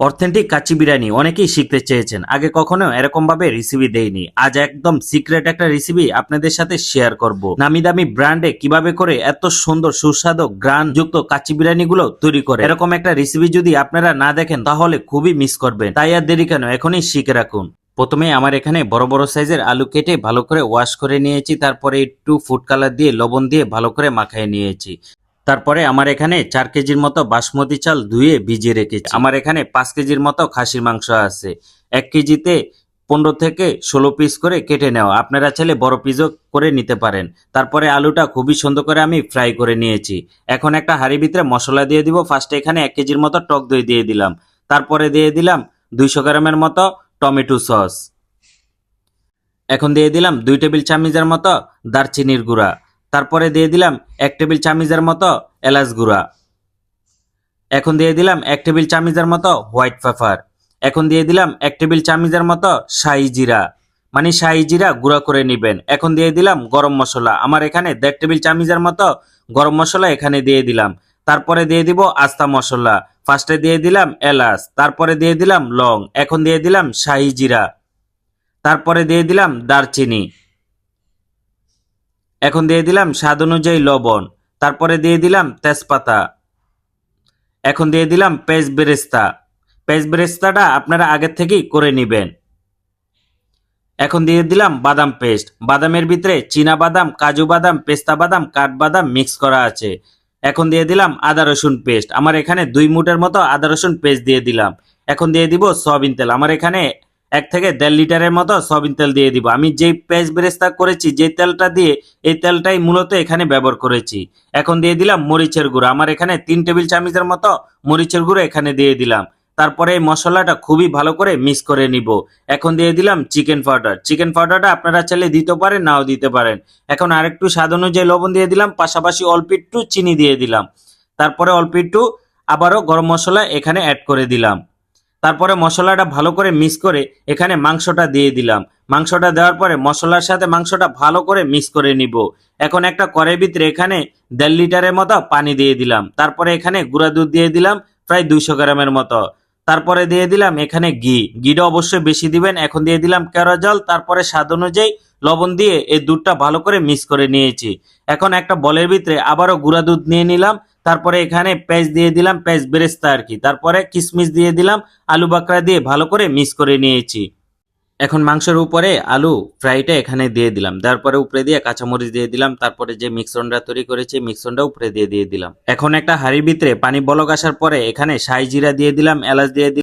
Authentic kacchi biryani অনেকেই শিখতে চেয়েছেন, আগে কখনো এরকম ভাবে রেসিপি দেইনি। আজ একদম সিক্রেট একটা রেসিপি আপনাদের সাথে শেয়ার করব। নামি দামি ব্র্যান্ডে কিভাবে করে এত সুন্দর সুস্বাদু গ্রান যুক্ত কাচ্চি বিরিয়ানি গুলো তৈরি করে, এরকম একটা রেসিপি যদি আপনারা না দেখেন তাহলে খুবই মিস করবেন। তাই আর দেরি কেন, এখনই শিখে রাখুন। প্রথমে আমার এখানে বড় বড় সাইজের আলু কেটে ভালো করে ওয়াশ করে নিয়েছি, তারপরে একটু ফুড কালার দিয়ে লবণ দিয়ে ভালো করে মাখিয়ে নিয়েছি। তারপরে আমার এখানে 4 কেজির মতো বাসমতি চাল ধুয়ে ভিজিয়ে রেখেছি। আমার এখানে 5 কেজির মতো খাসির মাংস আছে। 1 কেজিতে 15 থেকে 16 পিস করে কেটে নেওয়া, আপনারা চাইলে বড় পিসও করে নিতে পারেন। তারপরে আলুটা খুবই সুন্দর করে আমি ফ্রাই করে নিয়েছি। এখন একটা হাঁড়ির ভিতরে মশলা দিয়ে দিব। ফার্স্টে এখানে 1 কেজির মতো টক দই দিয়ে দিলাম। তারপরে দিয়ে দিলাম 200 গ্রামের মতো টমেটো সস। এখন দিয়ে দিলাম 2 টেবিল চামচের মতো দারচিনির গুঁড়া। তারপরে দিয়ে দিলাম 1 টেবিল চামচের মতো এলাচ গুঁড়া। এখন দিয়ে দিলাম 1 টেবিল চামচের মতো হোয়াইট পেপার। এখন দিয়ে দিলাম 1 টেবিল চামচের মতো শাহি জিরা, মানে শাহি জিরা গুঁড়া করে নেবেন। এখন দিয়ে দিলাম গরম মশলা, আমার এখানে 1.5 টেবিল চামচের মতো গরম মশলা এখানে দিয়ে দিলাম। তারপরে দিয়ে দিব আস্তা মশলা। ফার্স্টে দিয়ে দিলাম এলাচ, তারপরে দিয়ে দিলাম লং, এখন দিয়ে দিলাম শাহি জিরা, তারপরে দিয়ে দিলাম দারচিনি, এখন দিয়ে দিলাম স্বাদ অনুযায়ী লবণ, তারপরে দিয়ে দিলাম তেজপাতা, এখন দিয়ে দিলাম পেঁয়াজ বেরেস্তা। পেঁয়াজ বেরেস্তাটা আপনারা আগের থেকেই করে নেবেন। এখন দিয়ে দিলাম বাদাম পেস্ট। বাদামের ভিতরে চীনা বাদাম, কাজু বাদাম, পেস্তা বাদাম, কাঠবাদাম মিক্স করা আছে। এখন দিয়ে দিলাম আদা রসুন পেস্ট, আমার এখানে 2 মুঠের মতো আদা রসুন পেস্ট দিয়ে দিলাম। এখন দিয়ে দিব সয়াবিন তেল, আমার এখানে 1 থেকে 1.5 লিটারের মতো সয়াবিন তেল দিয়ে দিব। আমি যেই পেঁয়াজ বেরেস্তা করেছি, যে তেলটা দিয়ে, এই তেলটাই মূলত এখানে ব্যবহার করেছি। এখন দিয়ে দিলাম মরিচের গুঁড়ো, আমার এখানে 3 টেবিল চামচের মতো মরিচের গুঁড়ো এখানে দিয়ে দিলাম। তারপরে এই মশলাটা খুবই ভালো করে মিক্স করে নিব। এখন দিয়ে দিলাম চিকেন পাউডার। চিকেন পাউডারটা আপনারা চাইলে দিতে পারেন, নাও দিতে পারেন। এখন আরেকটু স্বাদ অনুযায়ী লবণ দিয়ে দিলাম, পাশাপাশি অল্প একটু চিনি দিয়ে দিলাম। তারপরে অল্প একটু আবারও গরম মশলা এখানে অ্যাড করে দিলাম। তারপরে মশলাটা ভালো করে মিক্স করে এখানে মাংসটা দিয়ে দিলাম। মাংসটা দেওয়ার পরে মশলার সাথে মাংসটা ভালো করে মিক্স করে নিব। এখন একটা কড়াইয়ের ভিতরে এখানে 1.5 লিটারের মতো পানি দিয়ে দিলাম। তারপরে এখানে গুঁড়া দুধ দিয়ে দিলাম প্রায় 200 গ্রামের মতো। তারপরে দিয়ে দিলাম এখানে ঘিটা অবশ্যই বেশি দিবেন। এখন দিয়ে দিলাম কেওড়া জল, তারপরে স্বাদ অনুযায়ী লবণ দিয়ে এই দুধটা ভালো করে মিক্স করে নিয়েছি। এখন একটা বলের ভিতরে আবারও গুঁড়া দুধ নিয়ে নিলাম। তারপরে এখানে পেঁয়াজ দিয়ে দিলাম, পেঁয়াজ বেরেস্তা আর কি। তারপরে কিশমিশ দিয়ে দিলাম, আলু বাকরা দিয়ে ভালো করে মিক্স করে নিয়েছি। এখন মাংসের উপরে আলু ফ্রাইটা এখানে দিয়ে দিলাম। দেওয়ার পরে উপরে দিয়ে কাঁচামরিচ দিয়ে দিলাম। তারপরে যে মিশ্রণটা তৈরি করেছি, মিশ্রণটা উপরে দিয়ে দিলাম। এখন একটা হাঁড়ির ভিতরে পানি বলক আসার পরে এখানে শাহি জিরা দিয়ে দিলাম, এলাচ দিয়ে দিলাম।